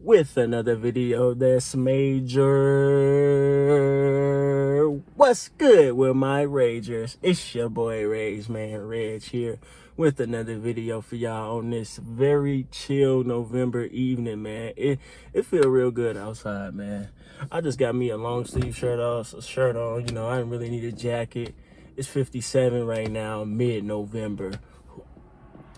with another video that's major. What's good with my ragers? It's your boy Rage Man Reg here with another video for y'all on this very chill November evening, man. It feel real good outside, man. I just got me a long sleeve shirt on, you know, I didn't really need a jacket. It's 57 right now, mid-November.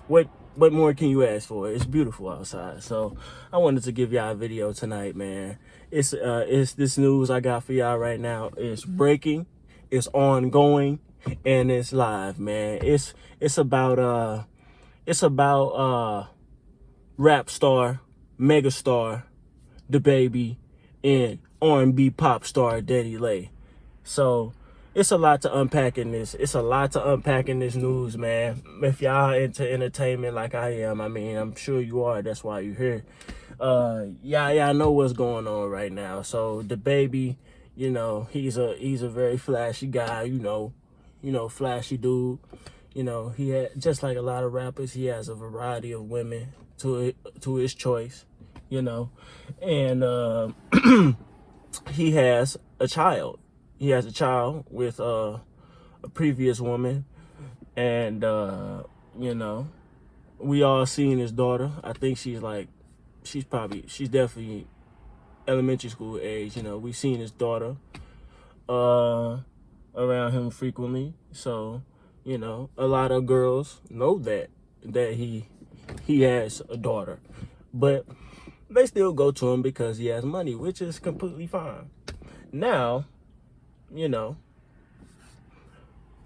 What more can you ask for? It's beautiful outside. So I wanted to give y'all a video tonight, man. It's this news I got for y'all right now. It's breaking, it's ongoing, and it's live, man. It's about rap star, mega star, the baby, and R&B pop star Dani Lay. So it's a lot to unpack in this. It's a lot to unpack in this news, man. If y'all into entertainment like I am, I mean, I'm sure you are. That's why you're here. Y'all know what's going on right now. So the baby, you know, he's a very flashy guy. You know, flashy dude. You know, he had, just like a lot of rappers, he has a variety of women to his choice. You know, and he has a child. He has a child with a previous woman, and you know, we all seen his daughter. I think she's definitely elementary school age. You know, we've seen his daughter around him frequently. So, you know, a lot of girls know that he has a daughter, but they still go to him because he has money, which is completely fine. Now, you know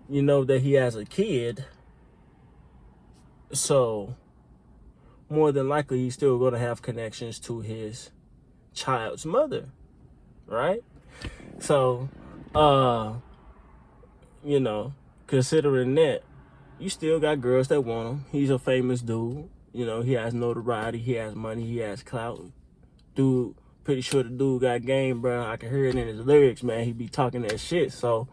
that he has a kid, so more than likely he's still going to have connections to his child's mother, right? So, you know, considering that, you still got girls that want him. He's a famous dude. You know, he has notoriety, he has money, he has clout. Dude, pretty sure the dude got game, bro. I can hear it in his lyrics, man. He be talking that shit. So,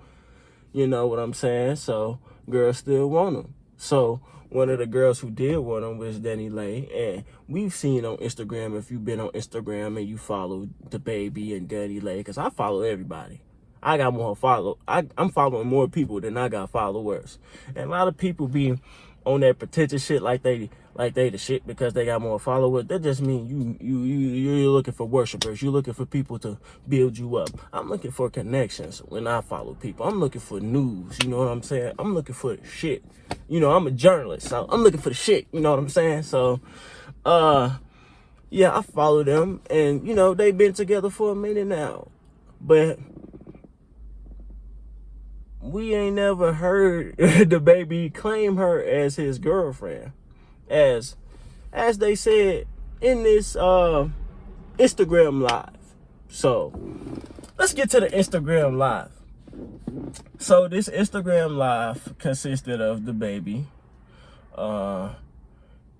you know what I'm saying? So, girls still want him. So, one of the girls who did want him was Dani Lay. And we've seen on Instagram, if you've been on Instagram and you follow the baby and Dani Lay, because I follow everybody. I got more I'm following more people than I got followers. And a lot of people be on that pretentious shit like they the shit because they got more followers. That just means you're looking for worshipers. You're looking for people to build you up. I'm looking for connections when I follow people. I'm looking for news. You know what I'm saying? I'm looking for shit. You know, I'm a journalist, so I'm looking for the shit. You know what I'm saying? So, yeah, I follow them, and you know they've been together for a minute now, but we ain't never heard the baby claim her as his girlfriend, as they said in this Instagram live. So let's get to the Instagram live. So this Instagram live consisted of the baby.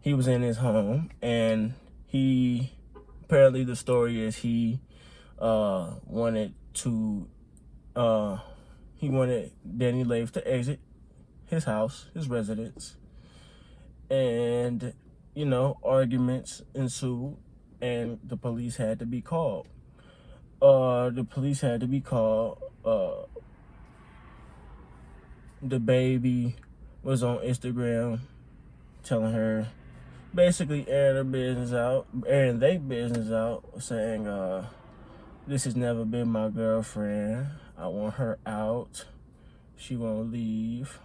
He was in his home, and apparently the story is he wanted Dani Lay to exit his house, his residence, and, you know, arguments ensued, and the police had to be called. The baby was on Instagram telling her, basically airing their business out, saying, this has never been my girlfriend. I want her out. She won't leave.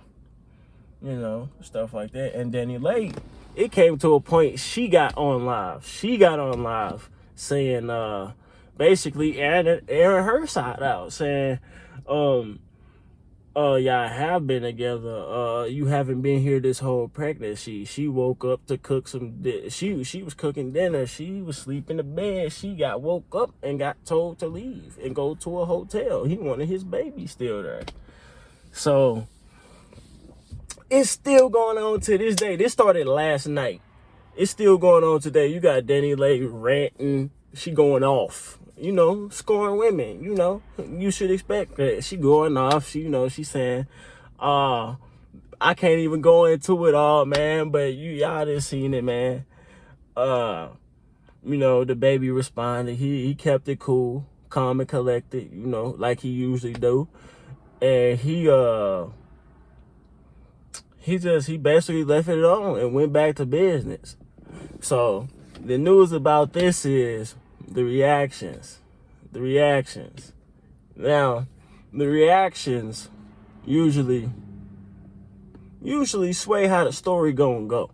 You know, stuff like that. And Dani Lay, it came to a point she got on live. Saying, basically airing her side out, saying, y'all have been together. You haven't been here this whole pregnancy. She woke up to cook she was cooking dinner. She was sleeping in the bed. She got woke up and got told to leave and go to a hotel. He wanted his baby still there. So it's still going on to this day. This started last night. It's still going on today. You got Dani Lay ranting. She going off. You know, scoring women. You know, you should expect that. She going off. She's saying, I can't even go into it all, man. But y'all done seen it, man. You know, the baby responded. He kept it cool, calm and collected, you know, like he usually do. And he basically left it on and went back to business. So the news about this is the reactions. The reactions. Now, the reactions usually sway how the story gonna go.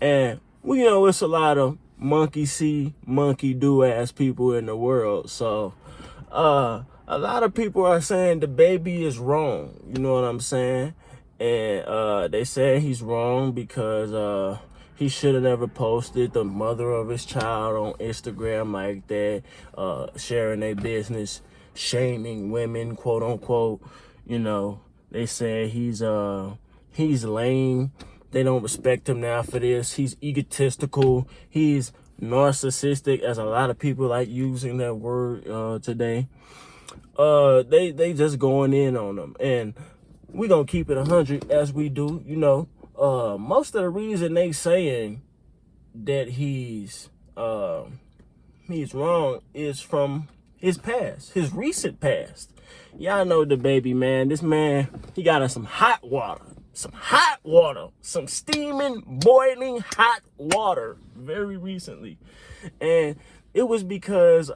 And we know it's a lot of monkey see, monkey do ass people in the world. So a lot of people are saying the baby is wrong. You know what I'm saying? And they say he's wrong because he should have never posted the mother of his child on Instagram like that, sharing their business, shaming women, quote unquote. You know, they say he's lame. They don't respect him now for this. He's egotistical. He's narcissistic, as a lot of people like using that word today. They just going in on him, and we gonna keep it 100 as we do. You know, most of the reason they saying that he's wrong is from his past, his recent past. Y'all know the baby, man. This man, he got us some hot water, some steaming, boiling hot water very recently. And it was because,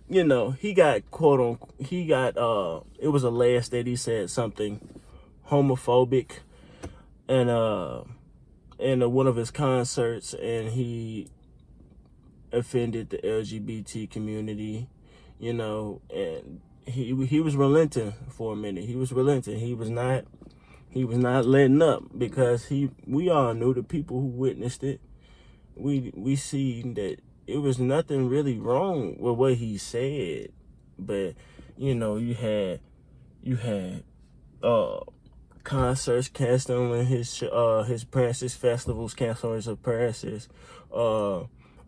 you know, he got it was alleged that he said something homophobic and in one of his concerts, and he offended the LGBT community, you know, and he was relenting for a minute. He was relenting. He was not letting up, because we all knew, the people who witnessed it, we see that it was nothing really wrong with what he said. But you know, you had concerts canceling his appearances, festivals canceling his appearances,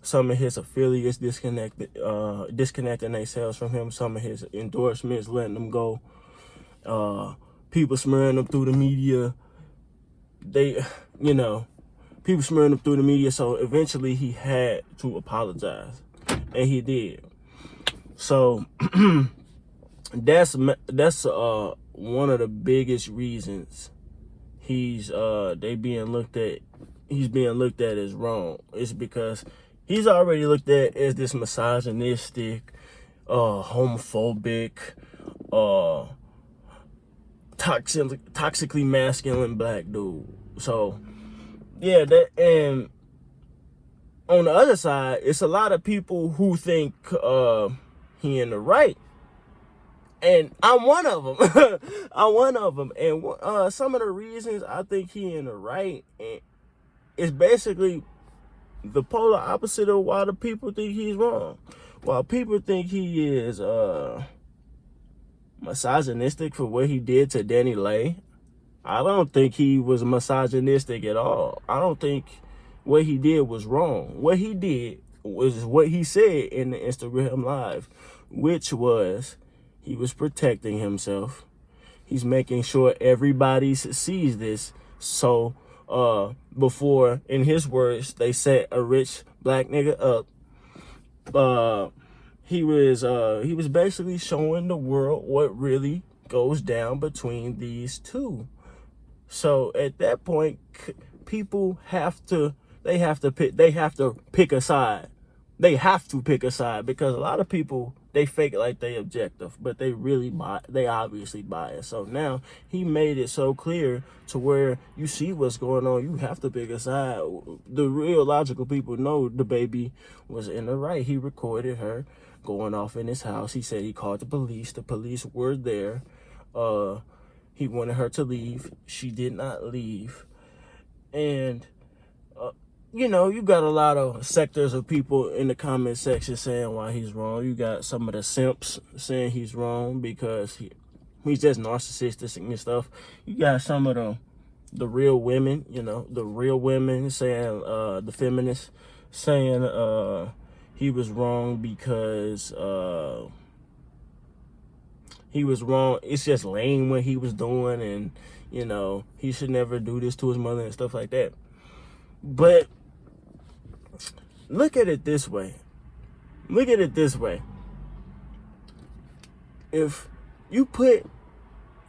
some of his affiliates disconnecting themselves from him, some of his endorsements letting them go, people smearing him through the media. People smearing him through the media. So eventually he had to apologize, and he did. So that's one of the biggest reasons he's being looked at as wrong. It's because he's already looked at as this misogynistic, homophobic, toxically masculine black dude. So yeah, and on the other side, it's a lot of people who think he in the right. And I'm one of them. And some of the reasons I think he in the right is basically the polar opposite of why the people think he's wrong. While people think he is misogynistic for what he did to Dani Lay, I don't think he was misogynistic at all. I don't think what he did was wrong. What he did was what he said in the Instagram Live, which was he was protecting himself. He's making sure everybody sees this. So before, in his words, they set a rich black nigga up, he was basically showing the world what really goes down between these two. So at that point, people have to pick a side. They have to pick a side, because a lot of people, they fake it like they objective, but they obviously biased. So now he made it so clear to where you see what's going on. You have to pick a side. The real logical people know the baby was in the right. He recorded her going off in his house. He said he called the police. The police were there. He wanted her to leave. She did not leave. And you know, you got a lot of sectors of people in the comment section saying why he's wrong. You got some of the simps saying he's wrong because he's just narcissistic and stuff. You got some of the real women, you know, the real women saying, the feminists saying he was wrong because he was wrong. It's just lame what he was doing, and, you know, he should never do this to his mother and stuff like that. But look at it this way. Look at it this way. If you put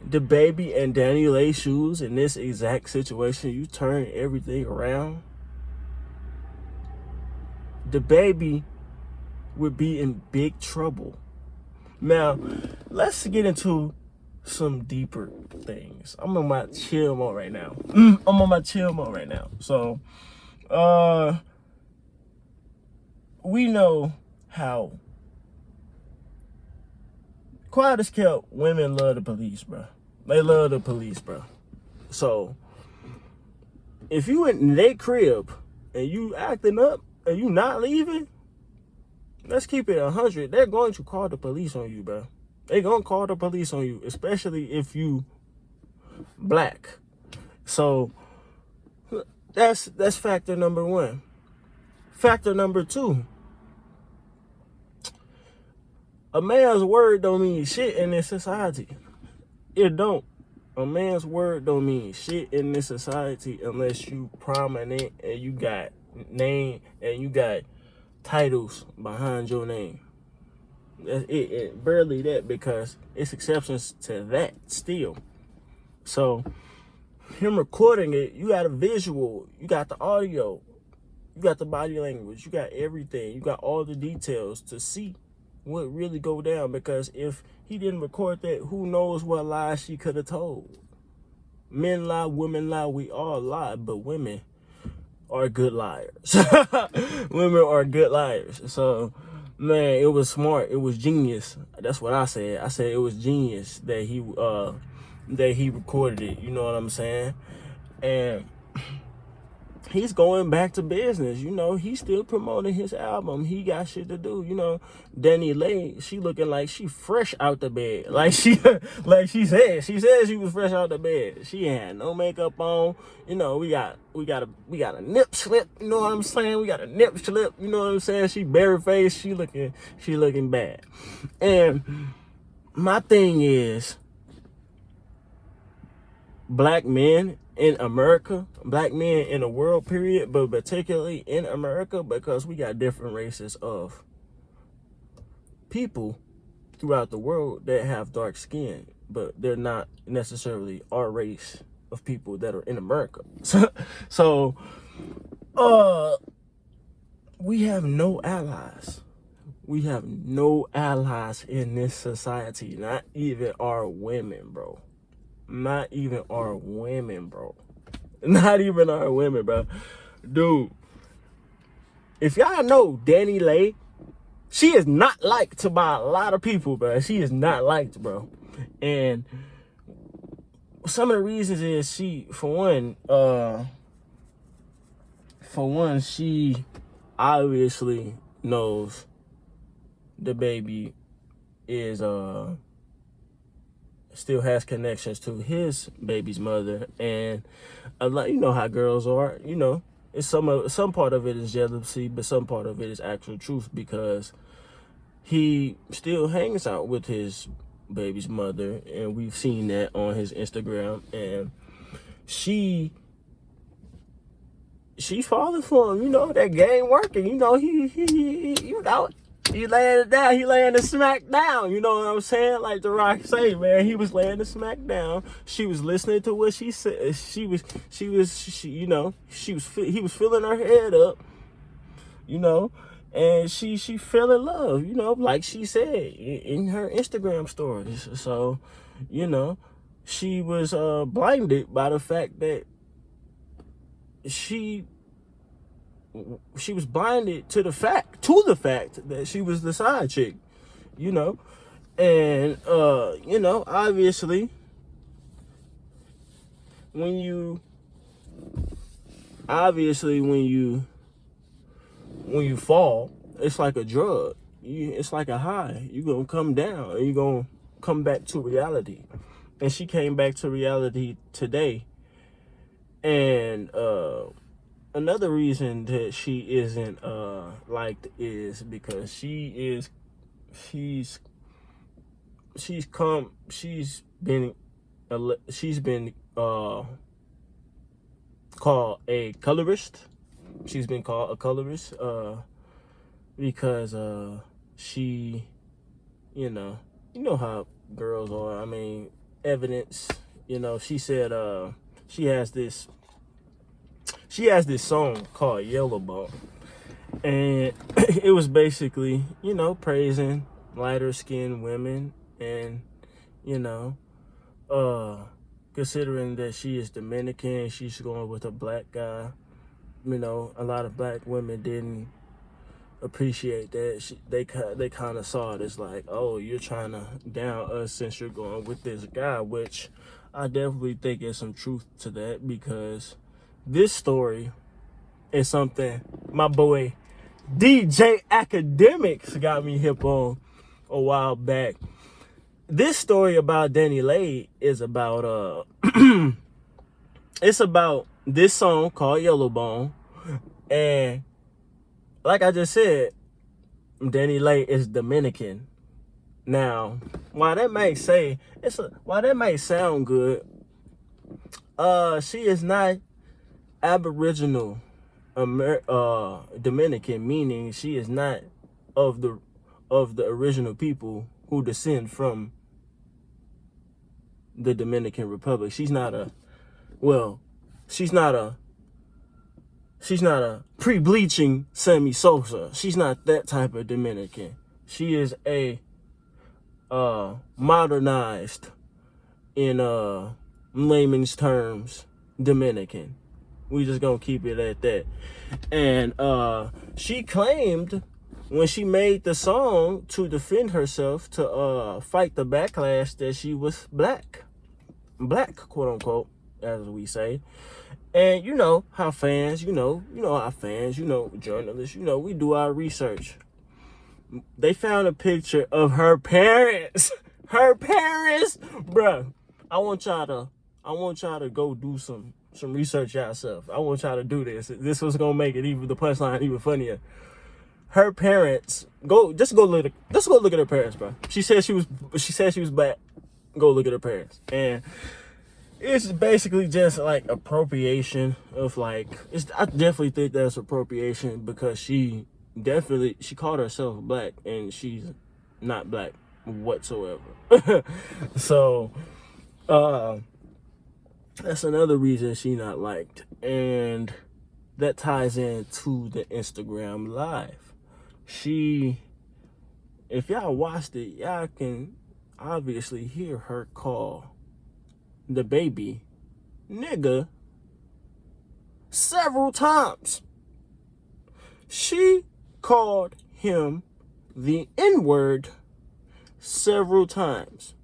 the baby and Dani Lay shoes in this exact situation, you turn everything around, the baby would be in big trouble. Now, let's get into some deeper things. I'm on my chill mode right now. So, we know how quiet as kept, women love the police, bro. They love the police, bro. So, if you in their crib and you acting up and you not leaving, let's keep it 100. They're going to call the police on you, bro. They're going to call the police on you, especially if you black. So, that's factor number one. Factor number two. A man's word don't mean shit in this society. It don't. A man's word don't mean shit in this society unless you prominent and you got name and you got titles behind your name. It barely that, because it's exceptions to that still. So him recording it, you got a visual, you got the audio, you got the body language, you got everything, you got all the details to see what really go down. Because if he didn't record that, who knows what lies she could have told. Men lie, women lie, we all lie, but women are good liars. Women are good liars. So, man, it was smart. It was genius. That's what I said. I said it was genius that he recorded it. You know what I'm saying? And he's going back to business. You know, he's still promoting his album. He got shit to do. You know, Dani Lay, she looking like she fresh out the bed. Like she said she was fresh out the bed. She had no makeup on. You know, we got a nip slip. You know what I'm saying? We got a nip slip. You know what I'm saying? She barefaced. She looking bad. And my thing is, black men in America, black men in the world, period, but particularly in America, because we got different races of people throughout the world that have dark skin, but they're not necessarily our race of people that are in America. So, we have no allies. We have no allies in this society, not even our women, bro. Not even our women, bro. Not even our women, bro. Dude, if y'all know Dani Lay, she is not liked by a lot of people, bro. She is not liked, bro. And some of the reasons is for one, she obviously knows the baby is still has connections to his baby's mother, and a lot, you know how girls are, you know, it's some part of it is jealousy, but some part of it is actual truth, because he still hangs out with his baby's mother, and we've seen that on his Instagram, and she's falling for him. You know, that game working. You know, he laying it down. He laying the smack down. You know what I'm saying? Like The Rock say, man, he was laying the smack down. She was listening to what she said. He was filling her head up, you know, and she fell in love, you know, like she said in her Instagram stories. So, you know, she was blinded by the fact that she was blinded to the fact that she was the side chick, you know. And you know, obviously when you fall, it's like a drug. It's like a high. You're gonna come down and you're gonna come back to reality. And she came back to reality today. And another reason that she isn't liked is because she's been called a colorist. she's been called a colorist because she, you know how girls are. I mean, evidence. She said she has this song called Yellow Bone, and it was basically praising lighter skinned women, and you know considering that she is Dominican, she's going with a black guy. A lot of black women didn't appreciate that. They kind of saw it as like, oh, you're trying to down us since you're going with this guy, which I definitely think there's some truth to that, because this story is something my boy DJ Academics got me hip on a while back. This story about Dani Lay is about it's about this song called Yellow Bone, and like I just said, Dani Lay is Dominican. Now, while that might sound good, she is not Aboriginal Dominican, meaning she is not of the original people who descend from the Dominican Republic. She's not a pre-bleaching Sammy Sosa. She's not that type of Dominican. She is a modernized, in layman's terms, Dominican. We just gonna keep it at that. And she claimed when she made the song to defend herself, to fight the backlash, that she was black, quote unquote, as we say. And how fans, our fans, journalists, we do our research. They found a picture of her parents. Her parents, bruh. I want y'all to go do some research yourself. I want y'all to do this. This was gonna make it the punchline even funnier. Her parents, go look at her parents, bro. She said she was black. Go look at her parents. And it's basically just like appropriation of I definitely think that's appropriation, because she called herself black and she's not black whatsoever. So that's another reason she not liked, and that ties into the Instagram live. If y'all watched it, y'all can obviously hear her call the baby nigga several times. She called him the N-word several times.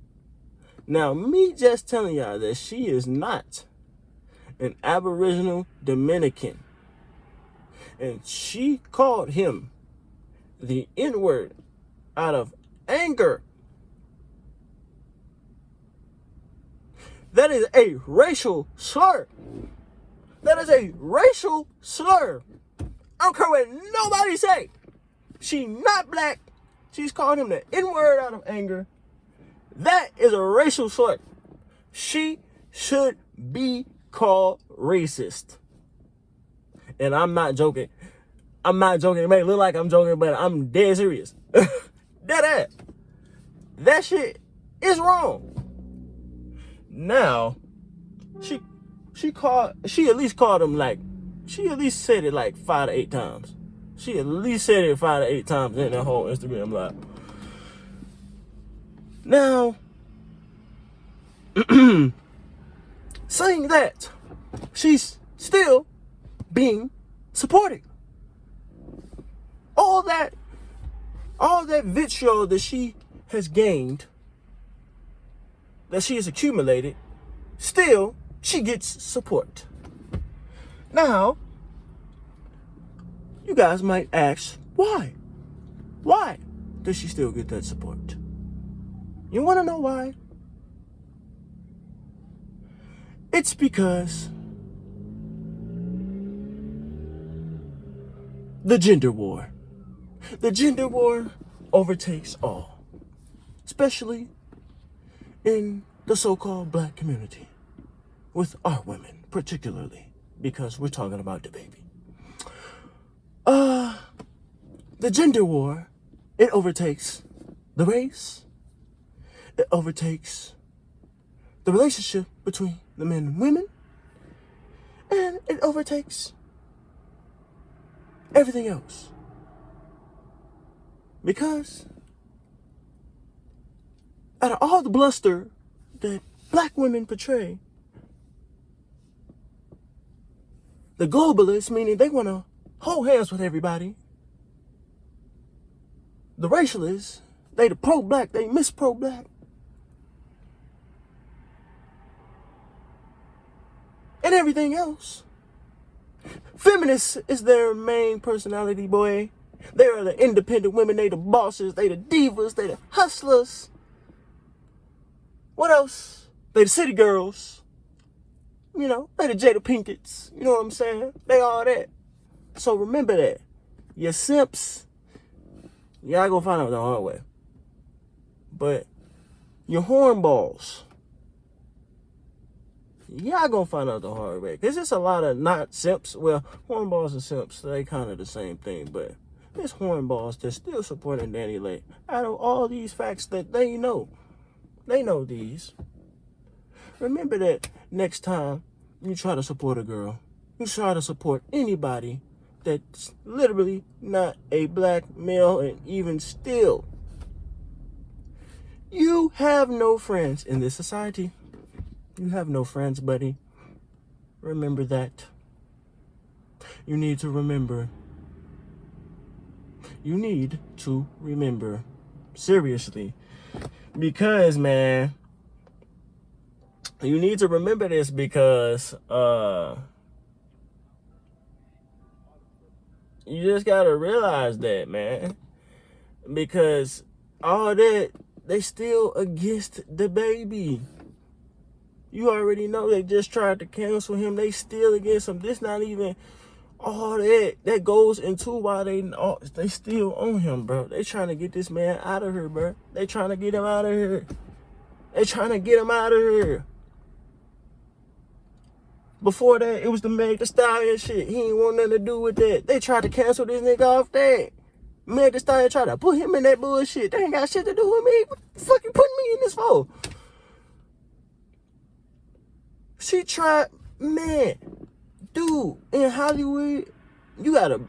Now, me just telling y'all that she is not an Aboriginal Dominican, and she called him the N-word out of anger, that is a racial slur. That is a racial slur. I don't care what nobody say. She not black. She's called him the N-word out of anger. That is a racial slur. She should be called racist. And I'm not joking. It may look like I'm joking, but I'm dead serious. Dead ass. That shit is wrong. Now, she at least called him she at least said it 5 to 8 times. She at least said it 5 to 8 times in that whole Instagram live. Now, saying that, she's still being supported. All that vitriol that she has gained, that she has accumulated, still she gets support. Now, you guys might ask, why? Why does she still get that support? You want to know why? It's because the gender war. The gender war overtakes all, especially in the so-called black community, with our women particularly, because we're talking about the baby. The gender war, it overtakes the race. It overtakes the relationship between the men and women. And it overtakes everything else. Because out of all the bluster that black women portray, the globalists, meaning they want to hold hands with everybody. The racialists, they the pro-black, they miss pro-black. And everything else. Feminists is their main personality, boy. They are the independent women, they the bosses, they the divas, they the hustlers. What else? They the city girls. You know, they the Jada Pinkett's. You know what I'm saying? They all that. So remember that. Your simps, y'all gonna find out the hard way. But your hornballs, y'all gonna find out the hard way. Because it's a lot of not simps. Well, hornballs and simps, they kind of the same thing. But there's hornballs that's still supporting Dani Lay. Out of all these facts that they know these. Remember that next time you try to support a girl, you try to support anybody that's literally not a black male, and even still, you have no friends in this society. You have no friends, buddy. Remember that. You need to remember. You need to remember. Seriously. Because, man, you need to remember this because you just gotta realize that, man. Because all that, they still against the baby. You already know they just tried to cancel him. They still against him. This not even all that goes into why they still on him, bro. They trying to get this man out of here, bro. They trying to get him out of here. They trying to get him out of here. Before that, it was the Meg Thee Stallion shit. He ain't want nothing to do with that. They tried to cancel this nigga off that. Meg Thee Stallion tried to put him in that bullshit. They ain't got shit to do with me. What the fuck you putting me in this for? She tried, man, dude, in Hollywood, you gotta,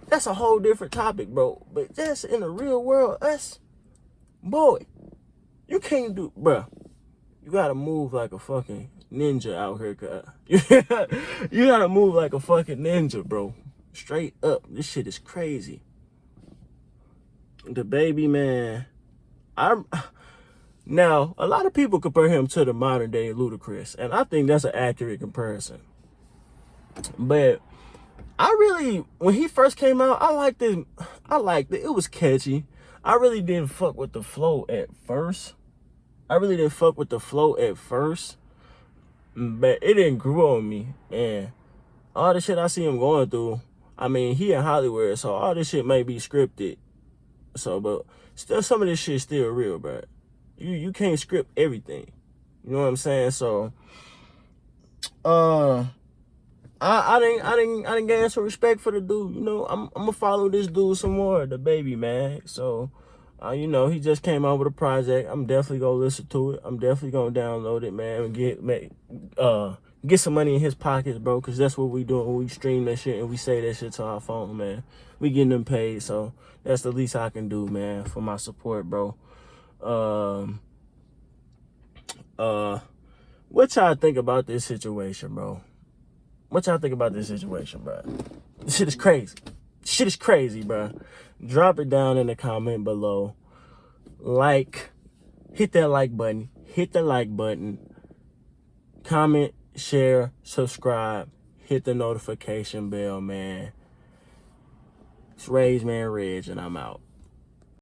that's a whole different topic, bro. But that's in the real world, boy, you can't do, bro. You gotta move like a fucking ninja out here, cuz. You gotta move like a fucking ninja, bro. Straight up. This shit is crazy. The baby, man. Now, a lot of people compare him to the modern day Ludacris, and I think that's an accurate comparison. But I really, when he first came out, I liked it. It was catchy. I really didn't fuck with the flow at first. But it didn't grow on me. And all the shit I see him going through, I mean, he in Hollywood, so all this shit may be scripted. So, but still, some of this shit is still real, bro. You can't script everything. You know what I'm saying? So, I didn't gain some respect for the dude. You know, I'm gonna follow this dude some more, the baby, man. So, you know, he just came out with a project. I'm definitely gonna listen to it. I'm definitely gonna download it, man, and get some money in his pockets, bro, because that's what we do when we stream that shit and we say that shit to our phone, man. We getting them paid, so that's the least I can do, man, for my support, bro. What y'all think about this situation, bro? This shit is crazy. Bro. Drop it down in the comment below. Hit that like button. Comment, share, subscribe. Hit the notification bell, man. It's Rage Man Reg, and I'm out.